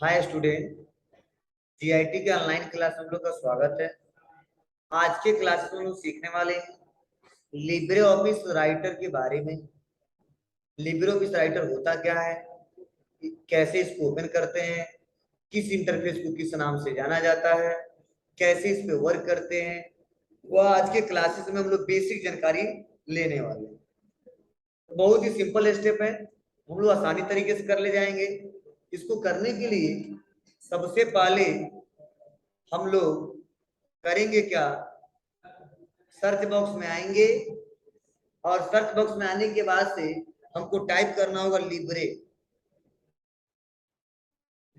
Hi student. GIT के online class में हम लोग का स्वागत है। आज के क्लास में हम लोग सीखने वाले हैं लिब्रे ऑफिस राइटर के बारे में। लिब्रे ऑफिस राइटर होता क्या है, कैसे इसको ओपन करते हैं, किस इंटरफेस को किस नाम से जाना जाता है, कैसे इस पे वर्क करते हैं, वह आज के क्लासेस में हम लोग बेसिक जानकारी लेने वाले हैं। बहुत ही सिंपल स्टेप है, हम लोग आसानी तरीके से कर ले जाएंगे। इसको करने के लिए सबसे पहले हम लोग करेंगे क्या, सर्च बॉक्स में आएंगे और सर्च बॉक्स में आने के बाद से हमको टाइप करना होगा लिब्रे।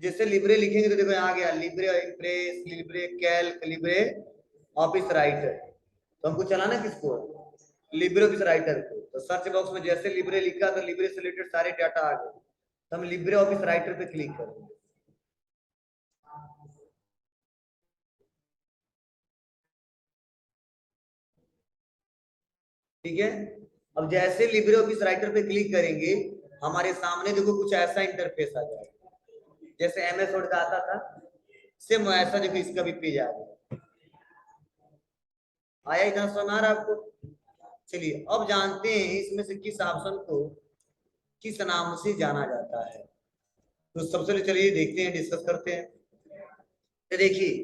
जैसे लिब्रे लिखेंगे तो देखो यहाँ आ गया Libre impress, Libre Calc, Libre office writer. तो हमको चलाना किसको है, लिब्रे ऑफिस राइटर को। तो सर्च बॉक्स में जैसे लिब्रे लिखा तो लिब्रे से रिलेटेड सारे डाटा आ गए, तो हम लिब्रे ऑफिस राइटर पे क्लिक करेंगे। ठीक है, अब जैसे लिब्रे ऑफिस राइटर पे क्लिक करेंगे हमारे सामने देखो कुछ ऐसा इंटरफेस आ जाएगा, जैसे एमएस वर्ड का आता था सेम ऐसा देखो इसका भी पेज आ गया। आया, इतना समझ आ रहा है आपको? चलिए अब जानते हैं इसमें से किस ऑप्शन को किस नाम से जाना जाता है। तो सबसे पहले चलिए देखते हैं, डिस्कस करते हैं। तो देखिए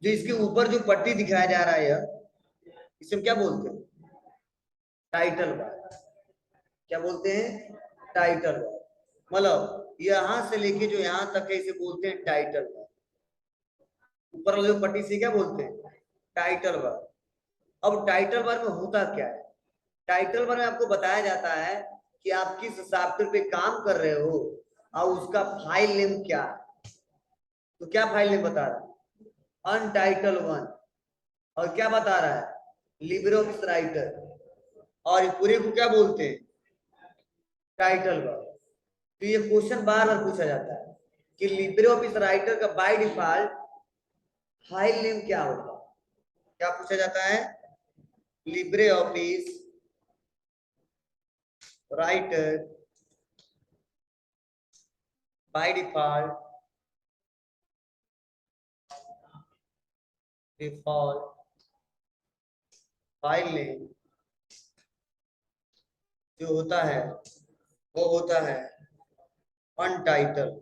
जो इसके ऊपर जो पट्टी दिखाया जा रहा है इसे हम क्या बोलते हैं, टाइटल बार। क्या बोलते हैं, टाइटल बार। मतलब यहां से लेके जो यहां तक है इसे बोलते हैं टाइटल बार। ऊपर वाले जो पट्टी से क्या बोलते हैं, टाइटल बार। अब टाइटल बार में होता क्या है, टाइटल बार में आपको बताया जाता है कि आप किस सॉफ्टवेयर पे काम कर रहे हो और उसका फाइल नेम क्या है। तो क्या फाइल नेम बता रहा है, अनटाइटल वन। और क्या बता रहा है, लिब्रे ऑफिस राइटर। और इस पूरे को क्या बोलते हैं, टाइटल बार। तो ये क्वेश्चन बार बार पूछा जाता है कि लिब्रे ऑफिस राइटर का बाय डिफॉल्ट फाइल नेम क्या होगा। क्या पूछा जाता है, Libre office writer by default file name जो होता है वो होता है अनटाइटल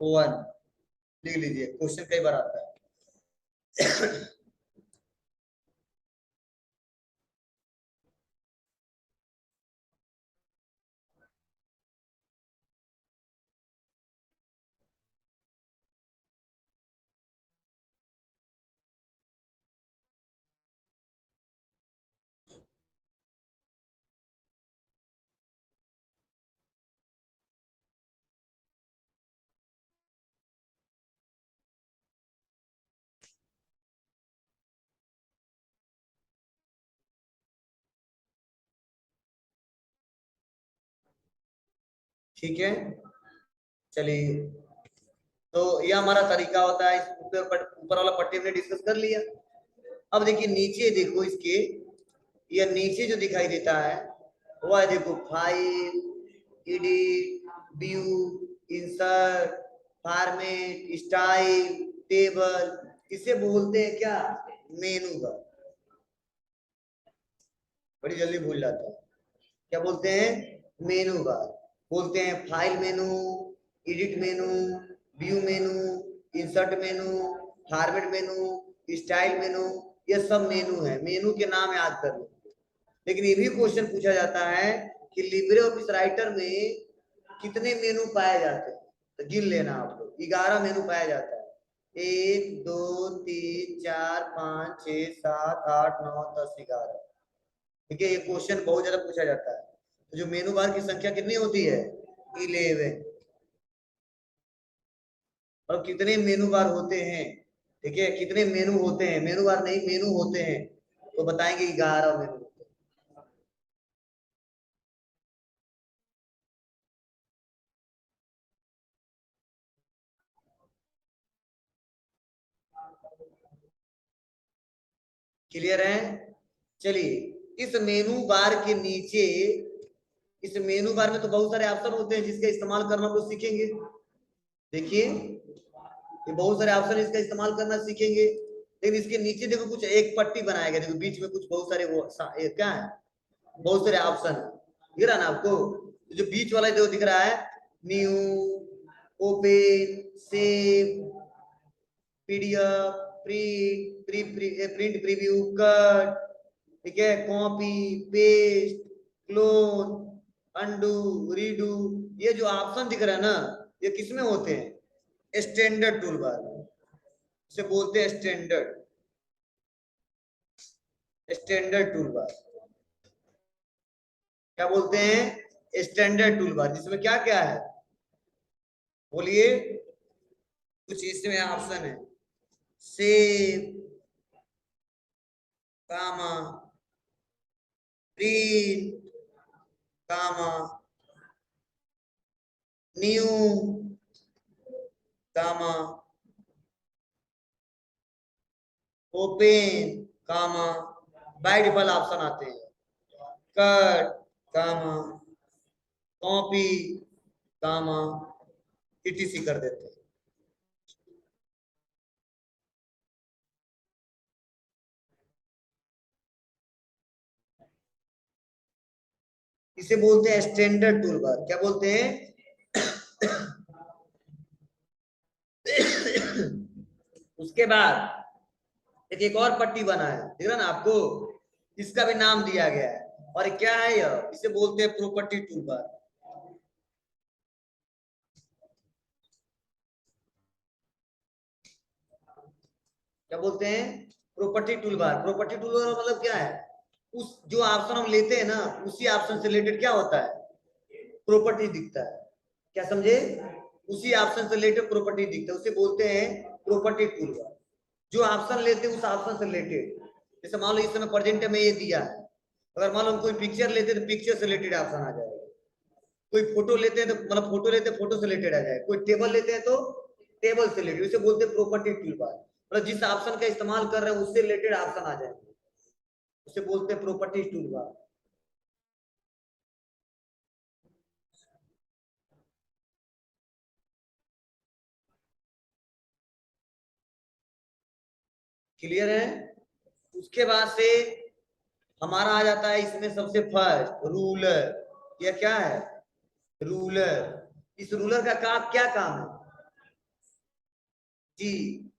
वन। लिख लीजिए, क्वेश्चन कई बार आता है। ठीक है, चलिए तो ये हमारा तरीका होता है। इस ऊपर वाला पट्टी हमने डिस्कस कर लिया। अब देखिए नीचे देखो इसके, ये नीचे जो दिखाई देता है वह देखो file, edit, view, insert, format, style, table. इसे बोलते हैं क्या, मेनू बार। बड़ी जल्दी भूल जाता है। क्या बोलते हैं, मेनू बार। बोलते हैं फाइल मेनू, एडिट मेनू, व्यू मेनू, इंसर्ट मेनू, फॉर्मेट मेनू, स्टाइल मेनू। ये सब मेनू है, मेनू के नाम याद कर लो। लेकिन ये भी क्वेश्चन पूछा जाता है कि लिब्रे ऑफिस राइटर में कितने मेनू पाए जाते हैं। तो गिन लेना आप लोग, 11 मेनू पाया जाता है। 1 2 3 4 5 6 7 8 9 10 11। ठीक है, ये क्वेश्चन बहुत ज्यादा पूछा जाता है। तो जो मेनू बार की संख्या कितनी होती है, 11। और कितने मेनू बार होते हैं, ठीक है, कितने मेनू होते हैं, मेनू बार नहीं मेनू होते हैं, तो बताएंगे 11 मेनू। क्लियर है? चलिए इस मेनू बार के नीचे इस मेनू बार में तो बहुत सारे ऑप्शन होते हैं जिसका इस्तेमाल करना तो सीखेंगे। देखिए ये बहुत सारे ऑप्शन इसका इस्तेमाल करना सीखेंगे, लेकिन इसके नीचे देखो कुछ एक पट्टी बनाया गया, देखो बीच में कुछ बहुत सारे वो क्या है, बहुत सारे ऑप्शन दिख रहा है ना आपको। जो बीच वाला जो दिख रहा है, new, open, save, PDF, print preview, cut, ठीक है, copy, paste, clone, undo, redo, ये जो ऑप्शन दिख रहा है ना, ये किसमें होते हैं, स्टैंडर्ड टूल बार में, इसे बोलते हैं स्टैंडर्ड, स्टैंडर्ड टूल बार। क्या बोलते हैं, स्टैंडर्ड टूल बार, जिसमें क्या क्या है बोलिए, कुछ इसमें ऑप्शन है, save, comma, print, comma, new, comma, open, comma, by default option आते हैं, cut, comma, copy, comma, ETC कर देते हैं। इसे बोलते हैं स्टैंडर्ड टूल बार। क्या बोलते हैं उसके बाद एक और पट्टी बना है, देख रहा ना आपको, इसका भी नाम दिया गया है, और क्या है यह, इसे बोलते हैं प्रॉपर्टी टूल बार। क्या बोलते हैं, property tool bar. Property tool bar मतलब क्या है, उस जो ऑप्शन हम लेते हैं ना, उसी ऑप्शन से रिलेटेड क्या होता है, प्रॉपर्टी दिखता है। क्या समझे, उसी ऑप्शन से रिलेटेड प्रॉपर्टी दिखता है, उसे बोलते हैं प्रॉपर्टी टूल बार। जो ऑप्शन लेते हैं उस ऑप्शन से रिलेटेड, जैसे मान लो इस समय प्रेजेंट में ये दिया है, अगर मान लो हम कोई पिक्चर लेते हैं तो पिक्चर से रिलेटेड ऑप्शन आ जाएगा, कोई फोटो लेते हैं तो मतलब फोटो लेते हैं फोटो से रिलेटेड आ जाएगा, कोई टेबल लेते हैं तो टेबल से रिलेटेड, उसे बोलते हैं प्रॉपर्टी टूल बार। मतलब जिस ऑप्शन का इस्तेमाल कर रहे हैं उससे रिलेटेड ऑप्शन आ जाएंगे, उसे बोलते हैं प्रॉपर्टी टूल बार। क्लियर है। उसके बाद से हमारा आ जाता है इसमें सबसे फर्स्ट रूलर। यह क्या है, रूलर। इस रूलर का क्या काम है जी,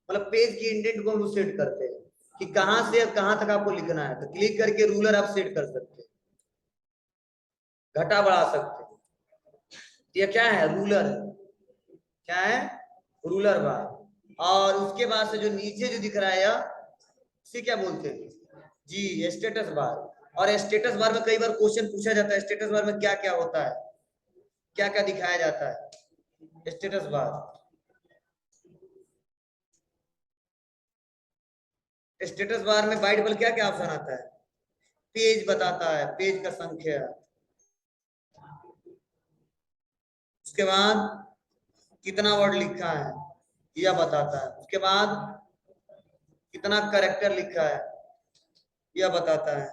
मतलब पेज की इंडेंट को हम सेट करते हैं कि कहां से अब कहां तक आपको लिखना है, तो क्लिक करके रूलर आप सेट कर सकते हैं, घटा बढ़ा सकते हैं। ये क्या है, रूलर, क्या है, रूलर बार। और उसके बाद से जो नीचे जो दिख रहा है इसे क्या बोलते हैं जी, स्टेटस बार। और स्टेटस बार में कई बार क्वेश्चन पूछा जाता है, स्टेटस बार में क्या क्या होता है, क्या क्या दिखाया जाता है स्टेटस बार। स्टेटस बार में बाय डिफॉल्ट क्या क्या ऑप्शन आता है, पेज बताता है, पेज का संख्या, उसके बाद कितना वर्ड लिखा है यह बताता है, उसके बाद कितना करेक्टर लिखा है यह बताता है,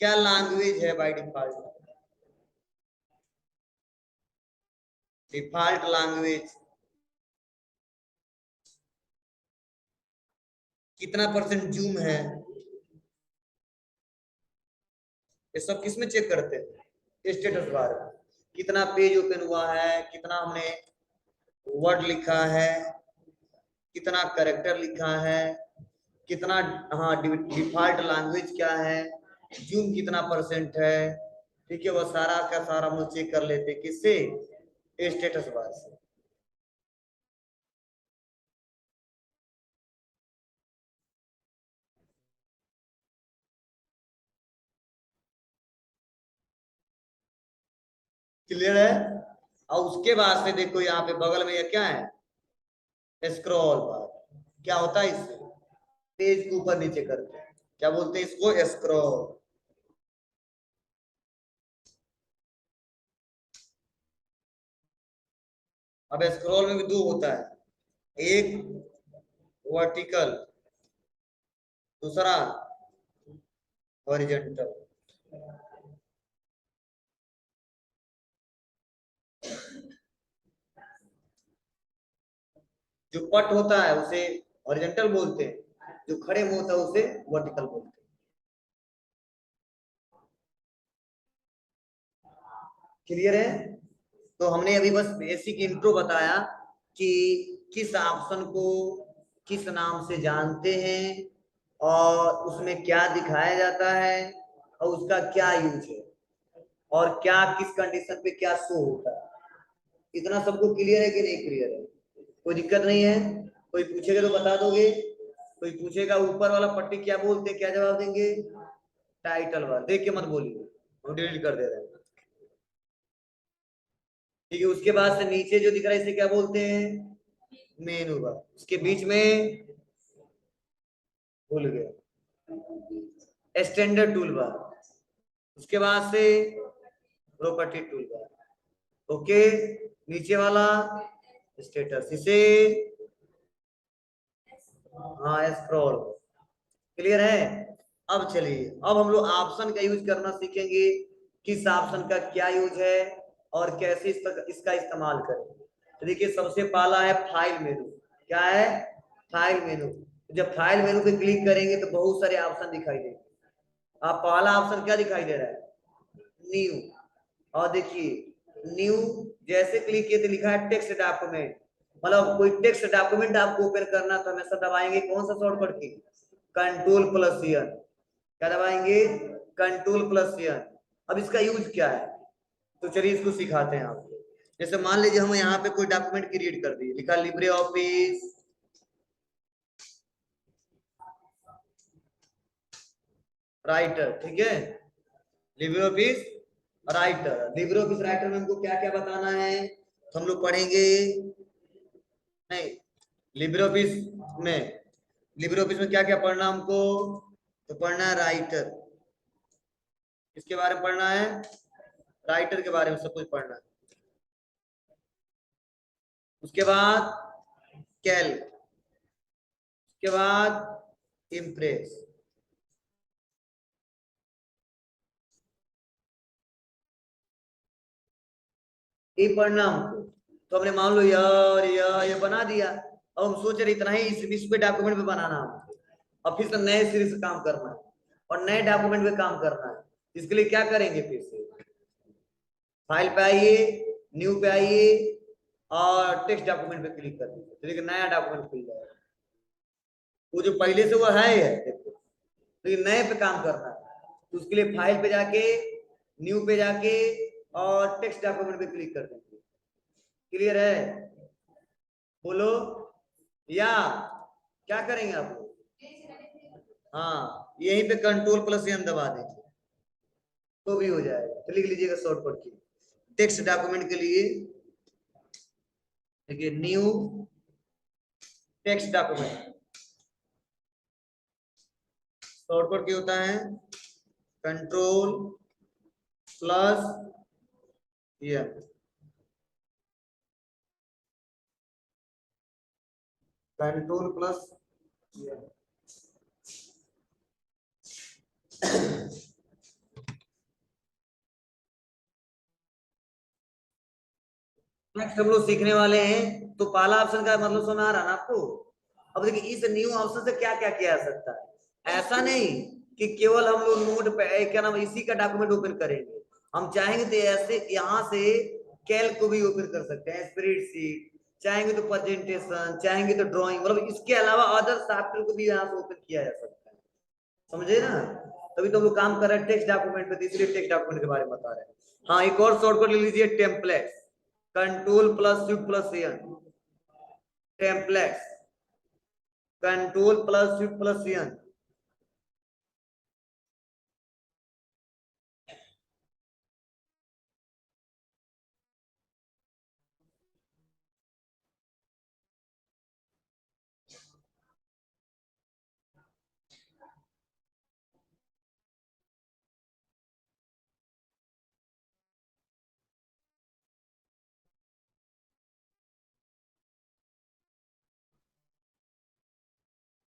क्या लैंग्वेज है बाय डिफॉल्ट, डिफॉल्ट लैंग्वेज, कितना परसेंट जूम है, ये सब किसमें चेक करते हैं, स्टेटस बार में। कितना पेज ओपन हुआ है, कितना हमने वर्ड लिखा है, कितना करेक्टर लिखा है, कितना, हाँ डिफॉल्ट लैंग्वेज क्या है, जूम कितना परसेंट है, ठीक है, वह सारा का सारा हम चेक कर लेते हैं किससे, स्टेटस बार से। क्लियर है। और उसके बाद से देखो यहाँ पे बगल में ये क्या है, स्क्रॉल बार। क्या होता है इससे, पेज को ऊपर नीचे करते हैं, क्या बोलते हैं इसको, स्क्रॉल। अब स्क्रॉल में भी दो होता है, एक वर्टिकल, दूसरा हॉरिजॉन्टल। जो पट होता है उसे हॉरिजॉन्टल बोलते हैं, जो खड़े में होता है उसे वर्टिकल बोलते हैं। क्लियर है? तो हमने अभी बस बेसिक इंट्रो बताया कि किस ऑप्शन को किस नाम से जानते हैं और उसमें क्या दिखाया जाता है और उसका क्या यूज है और क्या किस कंडीशन पे क्या शो होता है। इतना सबको क्लियर है कि नहीं क्लियर है? कोई दिक्कत नहीं है? कोई पूछेगा तो बता दोगे? कोई पूछेगा ऊपर वाला पट्टी क्या बोलते हैं, क्या जवाब देंगे? Title bar. देख के मत बोलिए, हम डिलीट कर दे रहे हैं। ठीक है, उसके बाद से नीचे जो दिख रहा है इसे क्या बोलते हैं? मेनू बार। उसके बीच में भूल गया, स्टैंडर्ड टूल बार। उसके बाद से प्रॉपर्टी टूल बार। ओके, नीचे वाला स्टेटस, इसे हाँ स्क्रॉल। क्लियर है? अब चलिए, अब हम लोग ऑप्शन का यूज करना सीखेंगे, किस ऑप्शन का क्या यूज है और कैसे इसका इस्तेमाल करें। तो देखिए, सबसे पहला है फाइल मेनू। क्या है? File menu. जब फाइल मेनू पे क्लिक करेंगे तो बहुत सारे ऑप्शन दिखाई देंगे। आप पहला ऑप्शन क्या दिखाई दे रहा है? न्यू। और देखिए न्यू जैसे क्लिक किए तो लिखा है टेक्स्ट डॉक्यूमेंट। मतलब कोई टेक्स्ट डॉक्यूमेंट आपको ओपन करना तो हमेशा दबाएंगे कौन सा शॉर्टकट की? कंट्रोल+N। क्या दबाएंगे? कंट्रोल+N। अब इसका यूज क्या है तो चलिए इसको सिखाते हैं आपको। जैसे मान लीजिए हम यहाँ पे कोई डॉक्यूमेंट क्रिएट कर दिए, लिखा लिब्रे ऑफिस राइटर। ठीक है, Libre office writer. Libre office writer में हमको क्या क्या बताना है तो हम लोग पढ़ेंगे। नहीं, लिब्रे ऑफिस में क्या क्या पढ़ना हमको? तो पढ़ना है राइटर। किसके बारे में पढ़ना है? राइटर के बारे में सब कुछ पढ़ना है। उसके बाद कैल्क, उसके बाद इम्प्रेस। ये पढ़ना हमको। तो हमने मान लो यार ये बना दिया। अब हम सोच रहे इतना ही इस पे डॉक्यूमेंट पे बनाना हमको, अब फिर से नए सिरे से काम करना है और नए डॉक्यूमेंट पे काम करना है। इसके लिए क्या करेंगे? फिर से फाइल पे आइए, न्यू पे आइए और टेक्स्ट डॉक्यूमेंट पे क्लिक कर दीजिए तो देखिए नया डॉक्यूमेंट खुल जाएगा। वो जो पहले से वो है देखो, तो ये नए पे काम करना है तो उसके लिए फाइल पे जाके, न्यू पे जाके और टेक्स्ट डॉक्यूमेंट पे क्लिक कर दीजिए। क्लियर है? बोलो या क्या करेंगे आप लोग? हाँ, यहीं पे कंट्रोल+N दबा दीजिए तो भी हो जाएगा। तो लिख लीजिएगा शॉर्टकट की टेक्स्ट डॉक्यूमेंट के लिए। देखिए न्यू टेक्स्ट डॉक्यूमेंट, शॉर्टकट की होता है कंट्रोल+N। कंट्रोल+N। नेक्स्ट हम लोग सीखने वाले हैं। तो पहला ऑप्शन का मतलब समझ आ रहा ना आपको? अब देखिए इस न्यू ऑप्शन से क्या क्या किया जा सकता है। ऐसा नहीं कि केवल हम लोग नोट पे क्या नाम इसी का डॉक्यूमेंट ओपन करेंगे। हम चाहेंगे तो ऐसे यहाँ से कैल्क को भी ओपन कर सकते हैं, स्प्रेडशीट चाहेंगे तो प्रेजेंटेशन, चाहेंगे तो ड्राइंग, मतलब इसके अलावा अदर सॉफ्टवेयर को भी यहाँ से ओपन किया जा सकता है। समझे ना? तभी तो हम लोग काम कर रहे हैं टेक्स्ट डॉक्यूमेंट पे, इसलिए टेक्स्ट डॉक्यूमेंट के बारे में बता रहे हैं। हाँ, एक और शॉर्टकट ले लीजिए, टेम्पलेट। कंट्रोल+Shift+N। टेम्पलेट्स, कंट्रोल+Shift+N।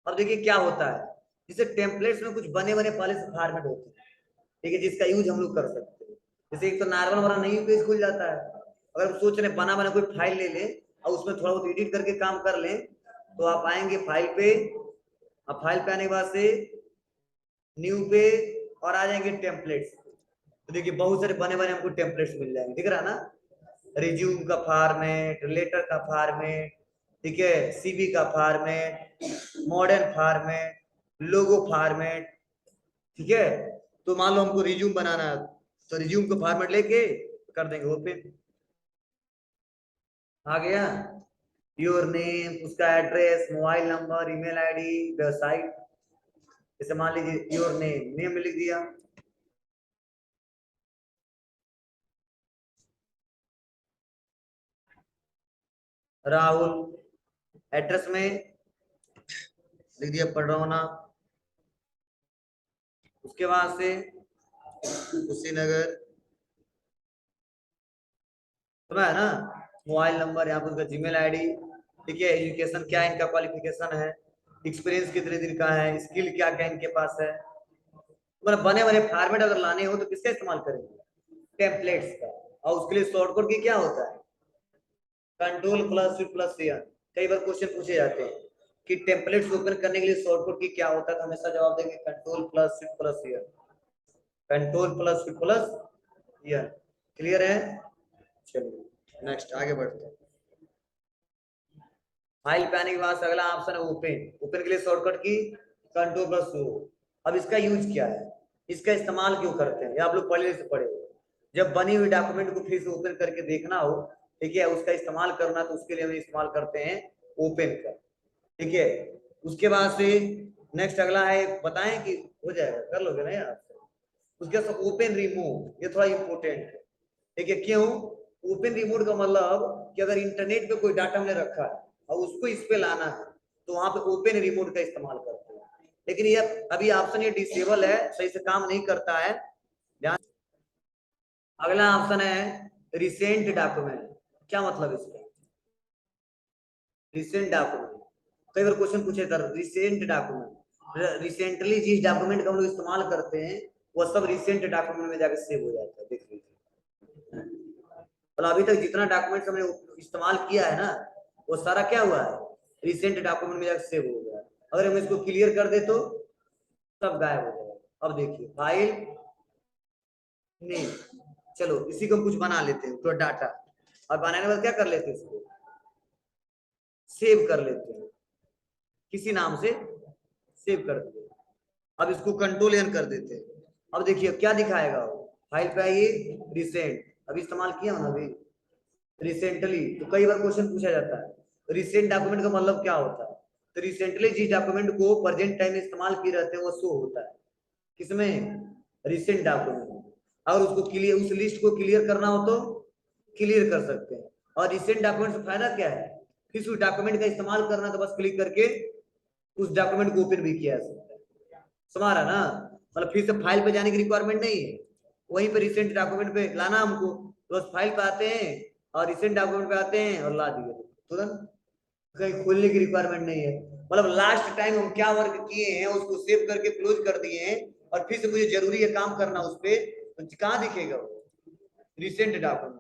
अब देखिए क्या होता है, जैसे टेम्पलेट्स में कुछ बने बने पहले से फॉर्मेट होते हैं, ठीक है, जिसका यूज हम लोग कर सकते हैं। जैसे एक तो नॉर्मल वाला नहीं पेज खुल जाता है, अगर हम सोच रहे बना बना कोई फाइल ले ले और उसमें थोड़ा बहुत एडिट करके काम कर लें तो आप आएंगे फाइल पे। अब फाइल पे आने के बाद से न्यू पे और आ जाएंगे टेम्पलेट्स। तो देखिए बहुत सारे बने बने हमको टेम्पलेट्स मिल जाएंगे, दिख रहा है ना, रिज्यूम का फॉर्मेट, लेटर का फॉर्मेट, ठीक है, सीवी का फॉर्मेट, मॉडर्न फॉर्मेट, लोगो फॉर्मेट, ठीक है। तो मान लो हमको रिज्यूम बनाना है तो रिज्यूम का फॉर्मेट लेके कर देंगे ओपन, आ गया योर नेम, उसका address, mobile number, email ID, website. जैसे मान लीजिए योर नेम, नेम में लिख दिया, राहुल, एड्रेस में लिख दिया पडरौना, उसके बाद से कुशीनगर, सुना है ना, मोबाइल नंबर, यहाँ पर उसका जीमेल आईडी, ठीक है, एजुकेशन क्या है, इनका क्वालिफिकेशन है, एक्सपीरियंस कितने दिन का है, स्किल क्या क्या इनके पास है। मतलब बने बने फॉर्मेट अगर लाने हो तो किसका इस्तेमाल करेंगे, टेम्पलेट्स का। और उसके लिए शॉर्टकट की क्या होता है, कंट्रोल प्लस शिफ्ट प्लस सी। कई बार क्वेश्चन पूछे जाते हैं कि टेम्पलेट्स ओपन करने के लिए शॉर्टकट की क्या होता है, तो हमेशा जवाब देंगे कंट्रोल प्लस शिफ्ट प्लस सी, कंट्रोल प्लस शिफ्ट प्लस सी। क्लियर है, चलिए नेक्स्ट आगे बढ़ते हैं। फाइल पे आने के बाद अगला ऑप्शन है ओपन। ओपन के लिए शॉर्टकट की कंट्रोल प्लस ओ। अब इसका यूज क्या है, इसका इस्तेमाल क्यों करते हैं, ये आप लोग पहले से पढ़े हो। जब बनी हुई डॉक्यूमेंट को फिर से ओपन करके देखना हो, ठीक है, उसका इस्तेमाल करना, तो उसके लिए हम इस्तेमाल करते हैं ओपन का, ठीक है। उसके बाद से नेक्स्ट अगला है, बताएं कि हो जाएगा, कर लोगे ना यार। उसके बाद ओपन रिमूव, ये थोड़ा इंपॉर्टेंट है, ठीक है। क्यों ओपन रिमूव का मतलब कि अगर इंटरनेट पे कोई डाटा हमने रखा है और उसको इस पे लाना है तो वहां पे ओपन रिमोट का इस्तेमाल करते हैं। लेकिन ये अभी ऑप्शन ये डिसेबल है, सही से काम नहीं करता है, ध्यान। अगला ऑप्शन है रिसेंट डॉक्यूमेंट। क्या मतलब इसका, रिसेंट डॉक्यूमेंट, कई बार क्वेश्चन पूछे था, रिसेंट डॉक्यूमेंट, रिसेंटली जिस डॉक्यूमेंट का हम लोग इस्तेमाल करते हैं वो सब रिसेंट डॉक्यूमेंट में जाकर सेव हो जाता है, देख लीजिए। तो अभी तक जितना डॉक्यूमेंट हमने इस्तेमाल किया है ना, वो सारा क्या हुआ है, रिसेंट डॉक्यूमेंट में जाकर सेव हो गया। अगर हम इसको क्लियर कर दे तो सब गायब हो जाएगा। अब देखिए फाइल नेम, चलो इसी को हम कुछ बना लेते हैं, तो डाटा, और बनाने के बाद क्या कर लेते हैं, इसको सेव कर लेते हैं, किसी नाम से सेव कर देते हैं। अब इसको कंट्रोल एन कर देते हैं। अब देखिए क्या दिखाएगा, फाइल पे आइए, रिसेंट, अभी इस्तेमाल किया ना अभी, रिसेंटली। तो कई बार क्वेश्चन पूछा जाता है रिसेंट डॉक्यूमेंट का मतलब क्या होता है, तो रिसेंटली जिस डॉक्यूमेंट को प्रेजेंट टाइम में इस्तेमाल किए रहते हैं वो शो होता है किसमें, रिसेंट डॉक्यूमेंट। अगर उसको क्लियर, उस लिस्ट को क्लियर करना हो तो क्लियर कर सकते हैं। और रिसेंट डॉक्यूमेंट से फायदा क्या है, किस उस डॉक्यूमेंट का इस्तेमाल करना तो बस क्लिक करके उस डॉक्यूमेंट को ओपन भी किया जा सकता है, समझ रहा ना। मतलब फिर से फाइल पे जाने की रिक्वायरमेंट नहीं है, वहीं पे रिसेंट डॉक्यूमेंट पे लाना हमको, तो बस फाइल पे आते हैं और रिसेंट डॉक्यूमेंट पे आते हैं और ला दिए तुरंत, कहीं खोलने की रिक्वायरमेंट नहीं है। मतलब लास्ट टाइम हम क्या वर्क किए हैं उसको सेव करके क्लोज कर दिए हैं, और फिर से मुझे जरूरी है काम करना उस पर, तो कहाँ दिखेगा वो रिसेंट डॉक्यूमेंट।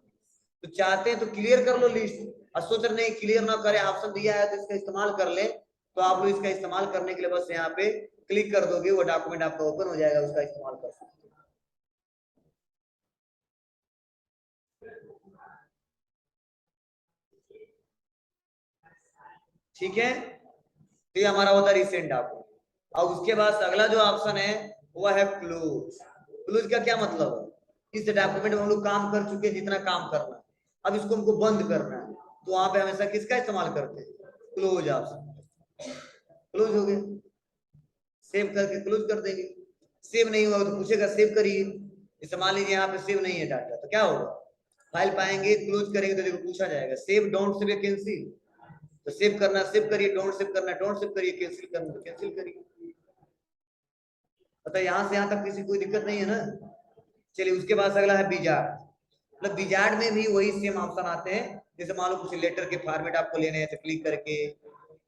तो चाहते हैं तो क्लियर कर लो लिस्ट, और सोच रहे नहीं क्लियर ना करे, ऑप्शन दिया है तो इसका इस्तेमाल कर ले, तो आप लोग इसका इस्तेमाल करने के लिए बस यहाँ पे क्लिक कर दोगे, वो डॉक्यूमेंट आपका ओपन हो जाएगा, उसका इस्तेमाल कर सकते हो। ठीक है, तो ये हमारा होता है रिसेंट डॉक्यूमेंट। और उसके बाद अगला जो ऑप्शन है वो है क्लोज। क्लोज का क्या मतलब है, इस डॉक्यूमेंट में हम लोग काम कर चुके हैं जितना काम करना है, अब इसको हमको बंद करना है, तो वहां पे हमेशा किसका इस्तेमाल करते हैं, क्लोज ऑप्शन। क्लोज हो गया, सेव करके क्लोज कर देंगे। सेव नहीं हुआ तो पूछेगा सेव करिए, जैसे मान लीजिए यहाँ पे सेव नहीं है डाटा, तो क्या होगा, फाइल पाएंगे क्लोज करेंगे तो देखो पूछा जाएगा सेव डोंट सेव या कैंसिल, तो सेव करना सेव करिए, डोंट सेव करना डोंट सेव करिए, कैंसिल करना तो कैंसिल करिए। पता यहाँ से यहाँ तक किसी कोई दिक्कत नहीं है ना। चलिए उसके बाद अगला है बिजार्ड। मतलब बिजार्ड में भी वही सेम ऑप्शन आते हैं, जैसे मान लो कुछ लेटर के फॉर्मेट आपको लेने हैं तो क्लिक करके,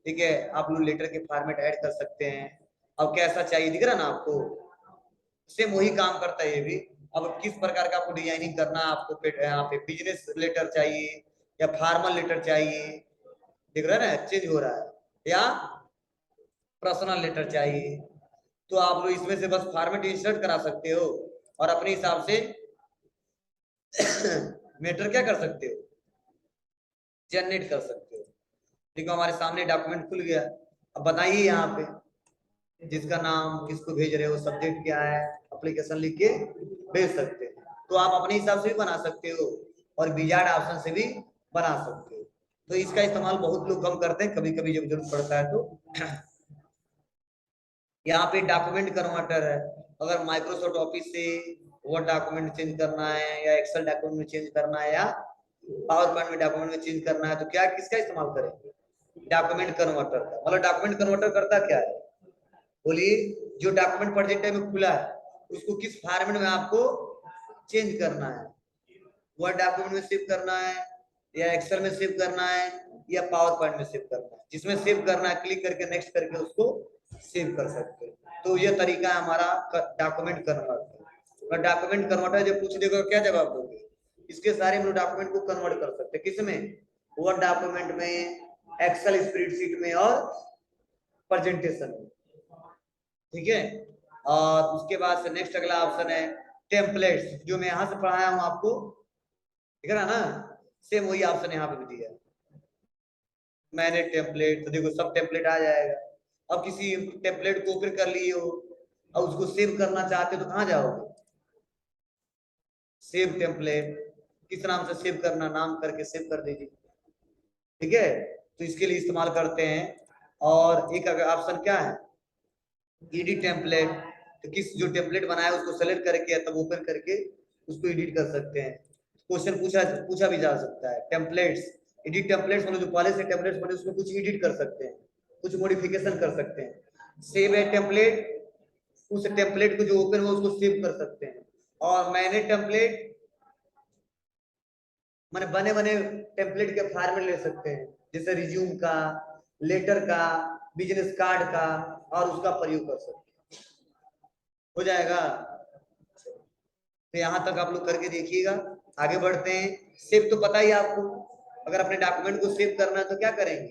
ठीक है, आप लोग लेटर के फॉर्मेट ऐड कर सकते हैं। अब कैसा चाहिए दिख रहा ना आपको, सेम वही काम करता है ये भी। अब किस प्रकार का आपको डिजाइनिंग करना है, आपको यहाँ पे बिजनेस लेटर चाहिए या फॉर्मल लेटर चाहिए, दिख रहा है ना, चेंज हो रहा है, या पर्सनल लेटर चाहिए, तो आप लोग इसमें से बस फॉर्मेट इंसर्ट करा सकते हो और अपने हिसाब से मैटर क्या कर सकते हो, जनरेट कर सकते हो। देखो हमारे सामने डॉक्यूमेंट खुल गया। अब बताइए यहाँ पे जिसका नाम किसको भेज रहे हो, सब्जेक्ट क्या है, एप्लीकेशन लिख के भेज सकते हो। तो आप अपने हिसाब से भी बना सकते हो और विजार्ड ऑप्शन से भी बना सकते हो। तो इसका इस्तेमाल बहुत लोग कम करते हैं, कभी कभी जब जरूरत पड़ता है तो। यहाँ पे डॉक्यूमेंट कन्वर्टर है, अगर माइक्रोसॉफ्ट ऑफिस से वर्ड डॉक्यूमेंट चेंज करना है या एक्सेल डॉक्यूमेंट में चेंज करना है या पावर पॉइंट में डॉक्यूमेंट में चेंज करना है, तो क्या किसका इस्तेमाल करेंगे, डॉक्यूमेंट कन्वर्टर का। मतलब डॉक्यूमेंट कन्वर्टर करता क्या है, बोलिए, जो डॉक्यूमेंट प्रेजेंट टाइम में खुला है उसको किस फॉर्मेट में आपको चेंज करना है, वर्ड डॉक्यूमेंट में सेव करना है या एक्सेल में सेव करना है या पावर पॉइंट में सेव करना है। जिसमें सेव करना है क्लिक करके नेक्स्ट करके उसको सेव कर सकते हैं। तो ये तरीका है हमारा डॉक्यूमेंट कन्वर्टर। डॉक्यूमेंट कन्वर्टर जब पूछ देगा क्या जवाब दोगे, इसके सारे हम लोग डॉक्यूमेंट को कन्वर्ट कर सकते हैं, किसमें, वर्ड डॉक्यूमेंट में, एक्सेल स्प्रेडशीट में और प्रेजेंटेशन में, ठीक है। और उसके बाद से नेक्स्ट अगला ऑप्शन है टेम्पलेट्स, जो मैं यहाँ से पढ़ाया हूँ आपको, ठीक है ना, सेम वही ऑप्शन यहाँ पे भी दिया है। मैंने टेम्पलेट, तो देखो सब टेम्पलेट आ जाएगा। अब किसी टेम्पलेट को ओपन कर लिए हो और उसको सेव करना चाहते हो तो कहाँ जाओगे, सेव टेम्पलेट, किस नाम से सेव करना, नाम करके सेव कर दीजिए, ठीक है। तो इसके लिए इस्तेमाल करते हैं। और एक अगर ऑप्शन क्या है, एडिट टेम्पलेट, तो किस जो टेम्पलेट बनाया उसको सेलेक्ट करके तब ओपन करके उसको एडिट कर सकते हैं। क्वेश्चन पूछा भी जा सकता है। टेम्पलेट्स, एडिट टेम्पलेट्स मतलब जो पहले से टेम्पलेट्स बने उसमें कुछ एडिट कर सकते हैं, कुछ मॉडिफिकेशन कर सकते हैं। सेव ए टेम्पलेट, उस टेम्पलेट को जो ओपन हो उसको सेव कर सकते हैं। और मैंने टेम्पलेट मैंने बने बने टेम्पलेट के फॉर्मेट ले सकते हैं, जैसे रिज्यूम का, लेटर का, बिजनेस कार्ड का, और उसका प्रयोग कर सकते हैं, हो जाएगा। तो यहाँ तक आप लोग करके देखिएगा। आगे बढ़ते हैं। सेव तो पता ही आपको, अगर अपने डॉक्यूमेंट को सेव करना है तो क्या करेंगे,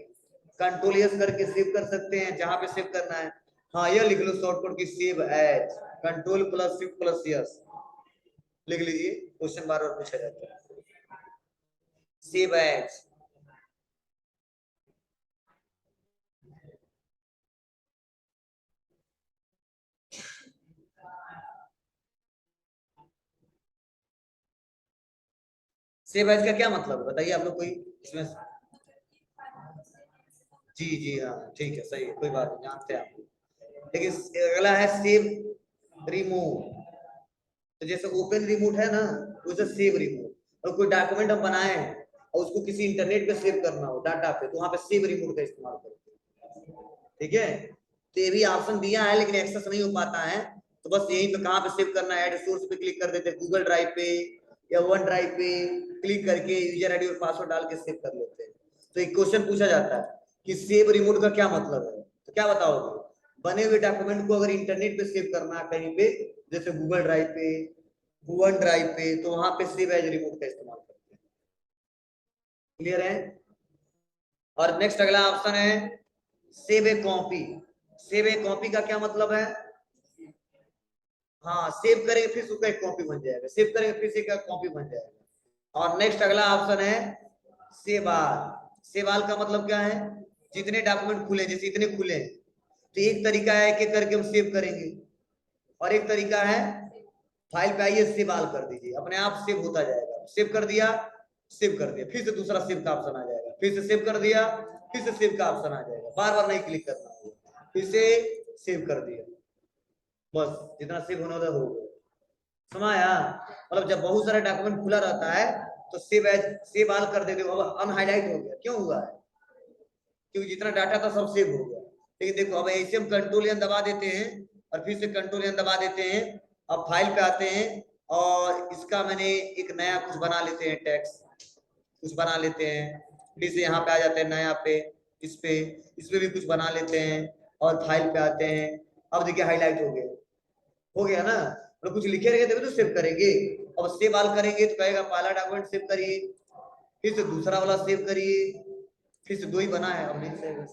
कंट्रोल एस करके सेव कर सकते हैं जहां पे सेव करना है। हाँ, यह लिख लो शॉर्टकट की save as, control plus shift plus S लिख लीजिए, क्वेश्चन बार बार पूछा जाता है। सेव एज, सेव एज का क्या मतलब है बताइए आप लोग, कोई इसमें। जी जी हाँ ठीक है, सही है, कोई बात नहीं, जानते हैं आप। लेकिन अगला है सेव रिमूव, तो जैसे ओपन रिमोट है ना, उसे सेव रिमोट। और कोई डॉक्यूमेंट हम बनाए हैं और उसको किसी इंटरनेट पे सेव करना हो डाटा पे, तो वहां पे सेव रिमोट का इस्तेमाल करते हैं, ठीक है। तो ये भी ऑप्शन दिया है लेकिन एक्सेस नहीं हो पाता है, तो बस यही पे कहाँ पे सेव करना है, ऐड सोर्स पे क्लिक कर देते हैं, गूगल ड्राइव पे या वन ड्राइव पे क्लिक करके यूजर आईडी और पासवर्ड डाल के सेव कर लेते हैं। तो एक क्वेश्चन पूछा जाता है कि सेव रिमोट का क्या मतलब है, तो क्या बताओगे, बने हुए डॉक्यूमेंट को अगर इंटरनेट पे सेव करना है कहीं पे, जैसे गूगल ड्राइव पे, वन ड्राइव पे, तो वहां पे सेव एज रिमोट का इस्तेमाल करते हैं। क्लियर है। और नेक्स्ट अगला ऑप्शन है सेव ए कॉपी। सेव ए कॉपी का क्या मतलब है, हाँ, सेव करेंगे फिर उसका एक कॉपी बन जाएगा, सेव करेंगे फिर से एक कॉपी बन जाएगा। और नेक्स्ट अगला ऑप्शन है सेव ऑल। सेव ऑल का मतलब क्या है, जितने डॉक्यूमेंट खुले, जैसे इतने खुले हैं, तो एक तरीका है कि करके हम सेव करेंगे, और एक तरीका है फाइल पे आइए सेव ऑल कर दीजिए, अपने आप सेव होता जाएगा। सेव कर दिया, सेव कर दिया, फिर से दूसरा सेव का ऑप्शन आ जाएगा, फिर से सेव कर दिया, फिर से सेव का ऑप्शन आ जाएगा, बार बार नहीं क्लिक करना होगा, फिर से सेव कर दिया, बस जितना सेव होना हो गया। समाया, मतलब जब बहुत सारा डॉक्यूमेंट खुला रहता है तो सेव एज, सेव ऑल कर देते हो, अब अनहाइलाइट हो गया, क्यों हुआ है, क्योंकि जितना डाटा था सब सेव हो गया। लेकिन देखो अब ऐसे हम कंट्रोल एन दबा देते हैं और फिर से कंट्रोल एन दबा देते हैं, अब फाइल पे आते हैं और इसका मैंने एक नया कुछ बना लेते हैं, टेक्स्ट कुछ बना लेते हैं, फिर से यहाँ पे आ जाते हैं नया पे, इस पे भी कुछ बना लेते हैं और फाइल पे आते हैं। अब देखिए हाईलाइट हो गया ना, और कुछ लिखे रहेंगे तभी तो सेव करेंगे। अब सेव ऑल करेंगे तो कहेगा पहला डॉक्यूमेंट सेव करिए, फिर से दूसरा वाला सेव करिए, फिर से 2 ही बना है, अब नहीं सेव।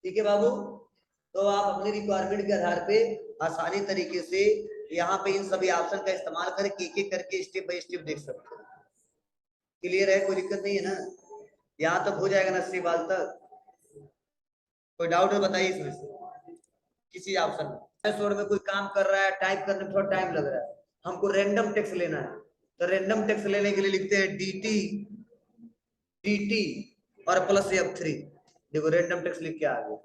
ठीक है बाबू, तो आप अपने रिक्वायरमेंट के आधार पे आसानी तरीके से यहाँ पे इन सभी ऑप्शन का इस्तेमाल करके एक एक करके स्टेप बाय स्टेप देख सकते हो। क्लियर है, कोई दिक्कत नहीं है ना? यहाँ तक हो जाएगा ना, 80 बाल तक? कोई डाउट है बताइए इसमें से किसी ऑप्शन में। में कोई काम कर रहा है, टाइप करने में थोड़ा टाइम लग रहा है, हमको रैंडम टेक्स्ट लेना है, तो रैंडम टेक्स्ट लेने के लिए लिखते हैं dt और प्लस F3। देखो रैंडम टेक्स्ट लिख के आ गया।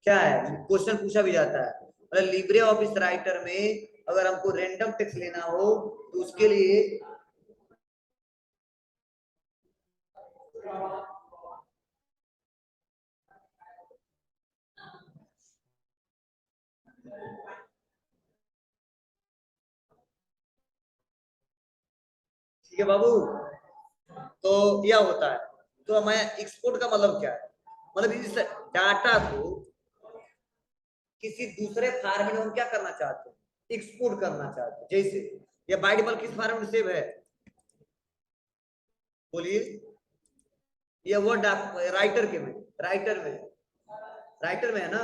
क्या है, क्वेश्चन पूछा भी जाता है, मतलब लिब्रे ऑफिस राइटर में अगर हमको रैंडम टेक्स्ट लेना हो तो उसके लिए ठीक है बाबू, तो यह होता है। तो मैं एक्सपोर्ट का मतलब क्या है, मतलब इस डाटा को किसी दूसरे फॉर्मेट में हम क्या करना चाहते हैं, एक्सपोर्ट करना चाहते हैं। जैसे ये बाय डिफॉल्ट किस फॉर्मेट में सेव है, बोलिए? ये वर्ड राइटर के में, राइटर में है ना।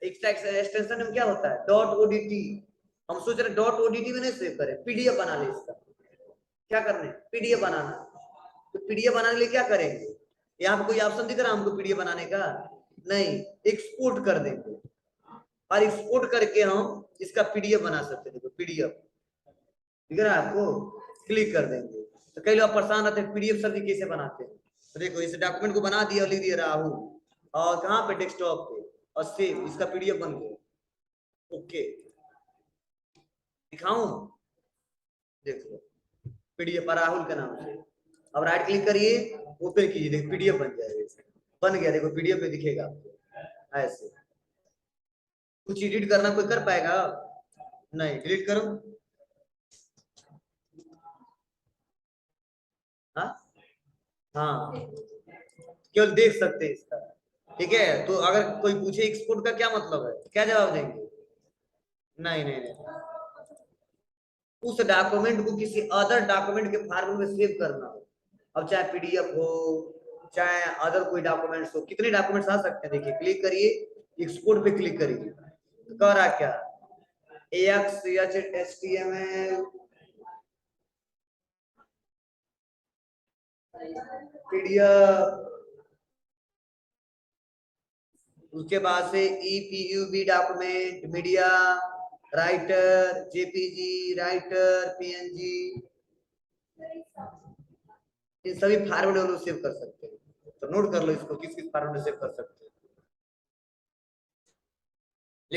एक्सटेंशन में क्या होता है, .odt। हम सोच रहे .odt में नहीं सेव करें, पीडीएफ बना ले इसका। क्या करने, पीडीएफ बनाना। तो पीडीएफ बनाने के लिए क्या करेंगे, यहाँ पे कोई ऑप्शन दिख रहा है हमको पीडीएफ बनाने का? नहीं, एक्सपोर्ट कर देंगे, और एक्सपोर्ट करके हम इसका पीडीएफ बना सकते हैं। देखो पीडीएफ दिख रहा है आपको, क्लिक कर देंगे। तो कई लोग परेशान रहते हैं पीडीएफ सर जी कैसे बनाते हैं। तो देखो इस डॉक्यूमेंट को बना दिया, लिख दिया राहुल, और कहाँ पे, डेस्कटॉप पे, और सेव, इसका पीडीएफ बन गया। ओके, दिखाऊं? देखो पीडीएफ राहुल के नाम से, अब राइट क्लिक करिए, ओपन कीजिए, देखो पीडीएफ बन जाएगा, बन गया। देखो पीडीएफ पे दिखेगा आपको ऐसे। कुछ एडिट करना कोई कर पाएगा? नहीं, डिलीट करो। हाँ हाँ, केवल देख सकते हैं इसका। ठीक है, तो अगर कोई पूछे एक्सपोर्ट का क्या मतलब है, क्या जवाब देंगे? नहीं नहीं नहीं, उस डॉक्यूमेंट को किसी अदर डॉक्यूमेंट के फॉर्मेट में सेव करना हो। अब चाहे पीडीएफ हो, चाहे अदर कोई डॉक्यूमेंट्स हो, कितने डॉक्यूमेंट्स आ सकते हैं। देखिए क्लिक करिए, एक्सपोर्ट पे क्लिक करिए, तो कह रहा क्या, AX या HTML, पीडीएफ, उसके बाद से EPUB document, media, writer, JPG, writer, PNG, इन सभी फॉर्मेट में सेव कर सकते हैं। तो नोट कर लो इसको, किस किस फॉर्मेट में सेव कर सकते हैं।